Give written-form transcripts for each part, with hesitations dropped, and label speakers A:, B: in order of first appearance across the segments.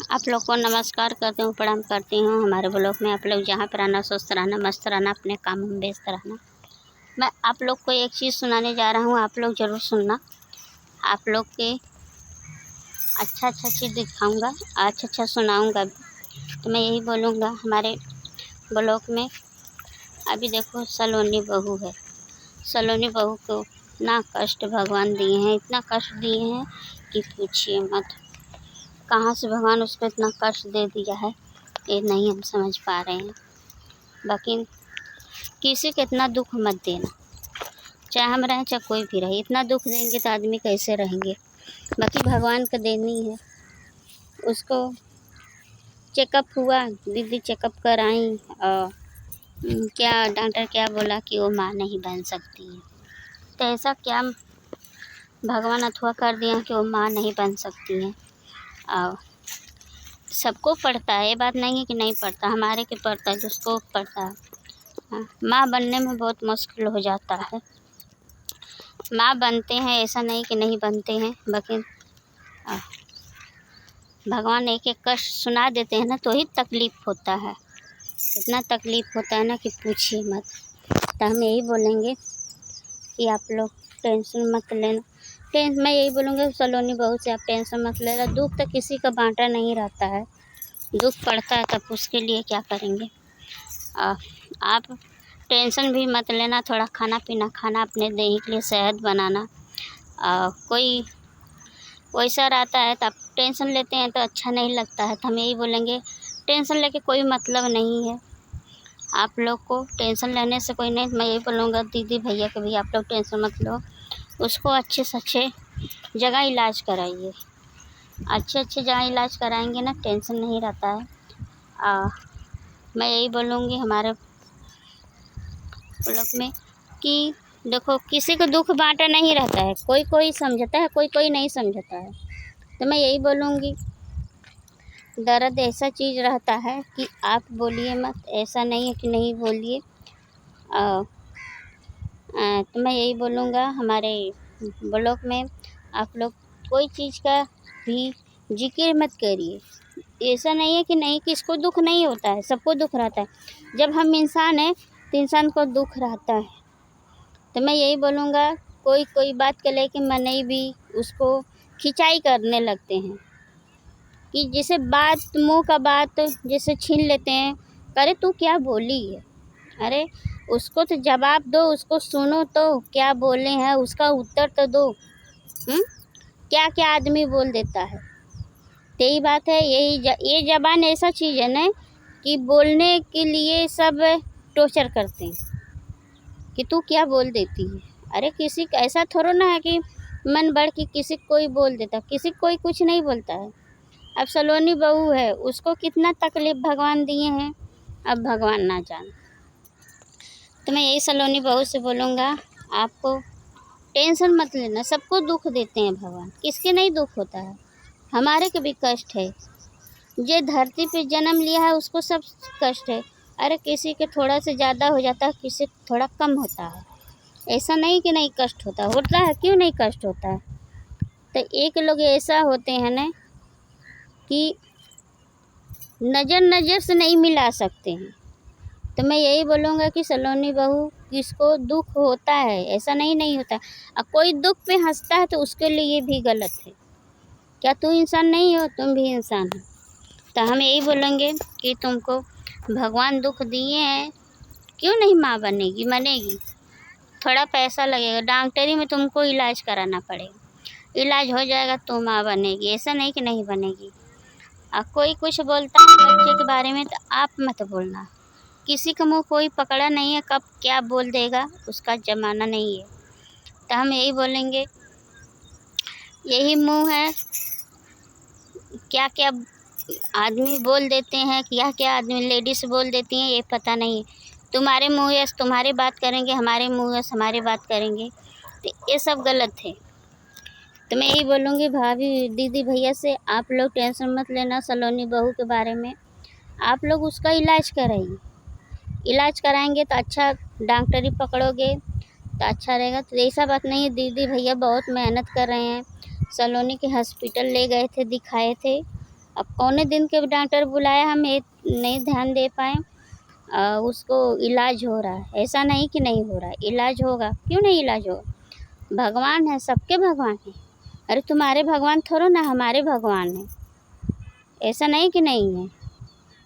A: आप लोग को नमस्कार करती हूँ, प्रणाम करती हूँ। हमारे ब्लॉग में आप लोग जहाँ पर रहना, स्वस्थ रहना, मस्त रहना, अपने काम में व्यस्त रहना। मैं आप लोग को एक चीज़ सुनाने जा रहा हूँ, आप लोग ज़रूर सुनना। आप लोग के अच्छा चीज़ दिखाऊँगा, अच्छा सुनाऊँगा भी। तो मैं यही बोलूँगा, हमारे ब्लॉग में अभी देखो सलोनी बहू है। सलोनी बहू को इतना कष्ट भगवान दिए हैं, इतना कष्ट दिए हैं कि पूछिए मत। कहाँ से भगवान उसको इतना कष्ट दे दिया है, ये नहीं हम समझ पा रहे हैं। बाकी किसी को इतना दुख मत देना, चाहे हम रहें चाहे कोई भी रहे। इतना दुख देंगे तो आदमी कैसे रहेंगे। बाकी भगवान का देनी है। उसको चेकअप हुआ, दीदी चेकअप कराई और क्या डॉक्टर क्या बोला कि वो माँ नहीं बन सकती है। तो ऐसा क्या भगवान अथवा कर दिया कि वो माँ नहीं बन सकती है। और सबको पड़ता है, ये बात नहीं है कि नहीं पड़ता, हमारे के पड़ता है, जिसको पड़ता है। हाँ, माँ बनने में बहुत मुश्किल हो जाता है। माँ बनते हैं, ऐसा नहीं कि नहीं बनते हैं, बाकी भगवान एक एक कष्ट सुना देते हैं ना, तो ही तकलीफ़ होता है। इतना तकलीफ़ होता है ना कि पूछिए मत। तो हम यही बोलेंगे कि आप लोग टेंशन मत लेना। मैं यही बोलूँगी सलोनी बहू से, आप टेंशन मत लेना। दुख तो किसी का बांटा नहीं रहता है, दुख पड़ता है तब उसके लिए क्या करेंगे। आप टेंशन भी मत लेना, थोड़ा खाना पीना खाना, अपने देह के लिए सेहत बनाना। कोई वैसा रहता है तो आप टेंशन लेते हैं तो अच्छा नहीं लगता है। तो हम यही बोलेंगे टेंशन लेके कोई मतलब नहीं है। आप लोग को टेंशन लेने से कोई नहीं, मैं यही बोलूँगा दीदी भैया के भी आप लोग टेंशन मत लो। उसको अच्छे से अच्छे जगह इलाज कराइए, अच्छे जगह इलाज कराएंगे ना, टेंशन नहीं रहता है। मैं यही बोलूँगी हमारे ब्लॉग में कि देखो किसी को दुख बांटा नहीं रहता है, कोई समझता है, कोई नहीं समझता है। तो मैं यही बोलूँगी दर्द ऐसा चीज़ रहता है कि आप बोलिए मत, ऐसा नहीं है कि नहीं बोलिए। तो मैं यही बोलूँगा हमारे ब्लॉग में आप लोग कोई चीज़ का भी जिक्र मत करिए। ऐसा नहीं है कि नहीं, किसको दुख नहीं होता है, सबको दुख रहता है। जब हम इंसान हैं तो इंसान को दुख रहता है। तो मैं यही बोलूँगा कोई बात को लेके मने भी उसको खिंचाई करने लगते हैं कि जैसे बात मुँह का बात जैसे छीन लेते हैं। अरे तू क्या बोली है, अरे उसको तो जवाब दो, उसको सुनो तो क्या बोले हैं उसका उत्तर तो दो। क्या आदमी बोल देता है। तो यही बात है, ये ज़बान ऐसा चीज़ है ना कि बोलने के लिए सब टॉर्चर करते हैं कि तू क्या बोल देती है। अरे किसी का ऐसा थोड़ा ना है कि मन बढ़ के किसी को कोई बोल देता, किसी कोई कुछ नहीं बोलता है। अब सलोनी बहू है, उसको कितना तकलीफ़ भगवान दिए हैं, अब भगवान ना जाने। तो मैं यही सलोनी बहू से बोलूँगा आपको टेंशन मत लेना, सबको दुख देते हैं भगवान, किसके नहीं दुख होता है। हमारे को भी कष्ट है, जो धरती पे जन्म लिया है उसको सब कष्ट है। अरे किसी के थोड़ा से ज़्यादा हो जाता है, किसी को थोड़ा कम होता है। ऐसा नहीं कि नहीं कष्ट होता है, क्यों नहीं कष्ट होता है। तो एक लोग ऐसा होते हैं ना कि नज़र से नहीं मिला सकते हैं। तो मैं यही बोलूँगा कि सलोनी बहू किसको दुख होता है, ऐसा नहीं होता। और कोई दुख पे हंसता है तो उसके लिए ये भी गलत है। क्या तू इंसान नहीं हो, तुम भी इंसान हो। तो हम यही बोलेंगे कि तुमको भगवान दुख दिए हैं, क्यों नहीं माँ बनेगी। थोड़ा पैसा लगेगा, डॉक्टरी में तुमको इलाज कराना पड़ेगा, इलाज हो जाएगा तो माँ बनेगी, ऐसा नहीं कि नहीं बनेगी। और कोई कुछ बोलता है बच्चे के बारे में तो आप मत बोलना। किसी का मुँह कोई पकड़ा नहीं है, कब क्या बोल देगा उसका ज़माना नहीं है। तो हम यही बोलेंगे, यही मुँह है, क्या आदमी बोल देते हैं, क्या आदमी लेडीज़ बोल देती हैं, ये पता नहीं है। तुम्हारे मुँह है तुम्हारी बात करेंगे, हमारे मुँह है हमारी बात करेंगे, तो ये सब गलत है। तो मैं यही बोलूँगी भाभी दीदी भैया से, आप लोग टेंशन मत लेना सलोनी बहू के बारे में। आप लोग उसका इलाज कराइए, इलाज कराएंगे तो अच्छा, डॉक्टरी पकड़ोगे तो अच्छा रहेगा। तो ऐसा बात नहीं है, दीदी भैया बहुत मेहनत कर रहे हैं। सलोनी के हॉस्पिटल ले गए थे, दिखाए थे अब कौने दिन के डॉक्टर बुलाया, हम ये नहीं ध्यान दे पाए। उसको इलाज हो रहा है, ऐसा नहीं कि नहीं हो रहा है, इलाज होगा, क्यों नहीं इलाज होगा। भगवान है, सबके भगवान है। अरे तुम्हारे भगवान थोड़ो ना हमारे भगवान है, ऐसा नहीं कि नहीं है।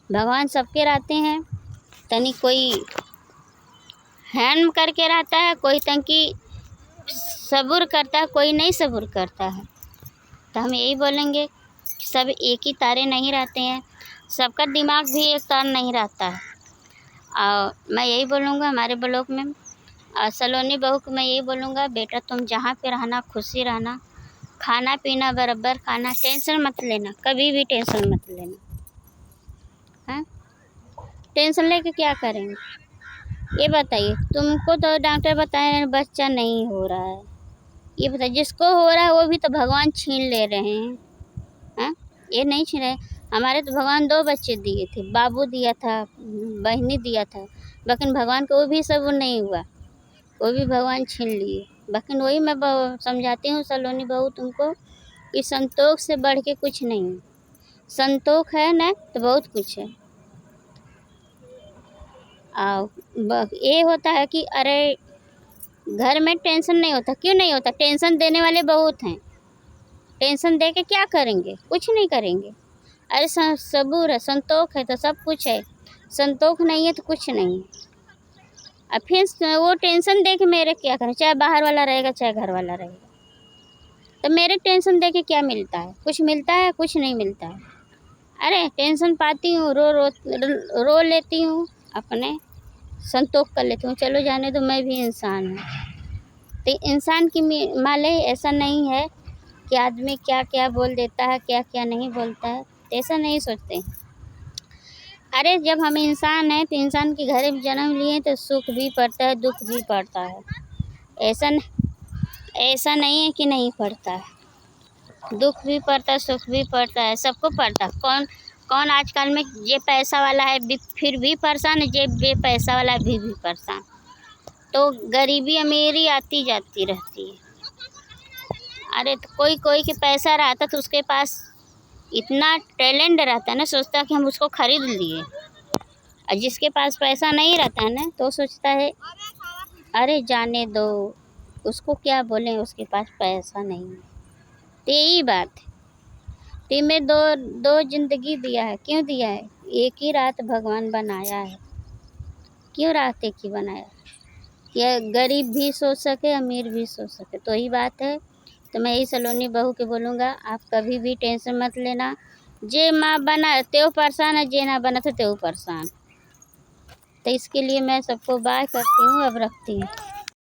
A: भगवान सबके रहते हैं, तनी कोई हैन करके रहता है, कोई तंकी सब्र करता है, कोई नहीं सब्र करता है। तो हम यही बोलेंगे सब एक ही तारे नहीं रहते हैं, सबका दिमाग भी एक तार नहीं रहता है। और मैं यही बोलूँगा हमारे ब्लॉक में सलोनी बहू को मैं यही बोलूँगा, बेटा तुम जहाँ पे रहना खुशी रहना, खाना पीना बराबर खाना, टेंशन मत लेना, कभी भी टेंशन मत लेना। हाँ, टेंशन लेके क्या करेंगे ये बताइए। तुमको तो डॉक्टर बताए बच्चा नहीं हो रहा है, ये बताइए जिसको हो रहा है वो भी तो भगवान छीन ले रहे हैं। हाँ, ये नहीं छीन रहे। हमारे तो भगवान 2 बच्चे दिए थे, बाबू दिया था, बहनी दिया था, लेकिन भगवान को वो भी सब नहीं हुआ, वो भी भगवान छीन लिए। लेकिन वही मैं समझाती हूँ सलोनी बहू तुमको कि संतोष से बढ़ के कुछ नहीं है। संतोष है ना तो बहुत कुछ है। ये होता है कि अरे घर में टेंशन नहीं होता, क्यों नहीं होता, टेंशन देने वाले बहुत हैं। टेंशन दे के क्या करेंगे, कुछ नहीं करेंगे। अरे सबूर है, संतोष है तो सब कुछ है, संतोष नहीं है तो कुछ नहीं है। अब फिर वो टेंशन दे के मेरे क्या करें, चाहे बाहर वाला रहेगा चाहे घर वाला रहेगा, तो मेरे टेंशन दे के क्या मिलता है, कुछ मिलता है, कुछ नहीं मिलता है। अरे टेंशन पाती हूँ, रो लेती हूँ, अपने संतोष कर लेती हूँ, चलो जाने दो मैं भी इंसान हूँ। तो इंसान की माले ऐसा नहीं है कि आदमी क्या क्या बोल देता है, क्या क्या नहीं बोलता है, तो ऐसा नहीं सोचते। अरे जब हम इंसान हैं तो इंसान के घर में जन्म लिए तो सुख भी पड़ता है, दुख भी पड़ता है, ऐसा नहीं है कि नहीं पड़ता है। दुख भी पड़ता है, सुख भी पड़ता है, सबको पड़ता है। कौन आजकल में ये पैसा वाला है फिर भी परेशान है, जे बेपैसा वाला है भी परेशान। तो गरीबी अमीरी आती जाती रहती है। अरे तो कोई के पैसा रहता तो उसके पास इतना टैलेंट रहता है ना, सोचता है कि हम उसको खरीद लिए। और जिसके पास पैसा नहीं रहता है ना तो सोचता है अरे जाने दो, उसको क्या बोलें, उसके पास पैसा नहीं है। तो यही बात है। तो मैं दो जिंदगी दिया है, क्यों दिया है, एक ही रात भगवान बनाया है, क्यों रात एक ही बनाया, कि गरीब भी सोच सके अमीर भी सोच सके, तो यही बात है। तो मैं यही सलोनी बहू के बोलूँगा, आप कभी भी टेंशन मत लेना, जे माँ बना त्यों परेशान है, जे ना बना तो त्यों परेशान। तो इसके लिए मैं सबको बाय करती हूँ, अब रखती हूँ।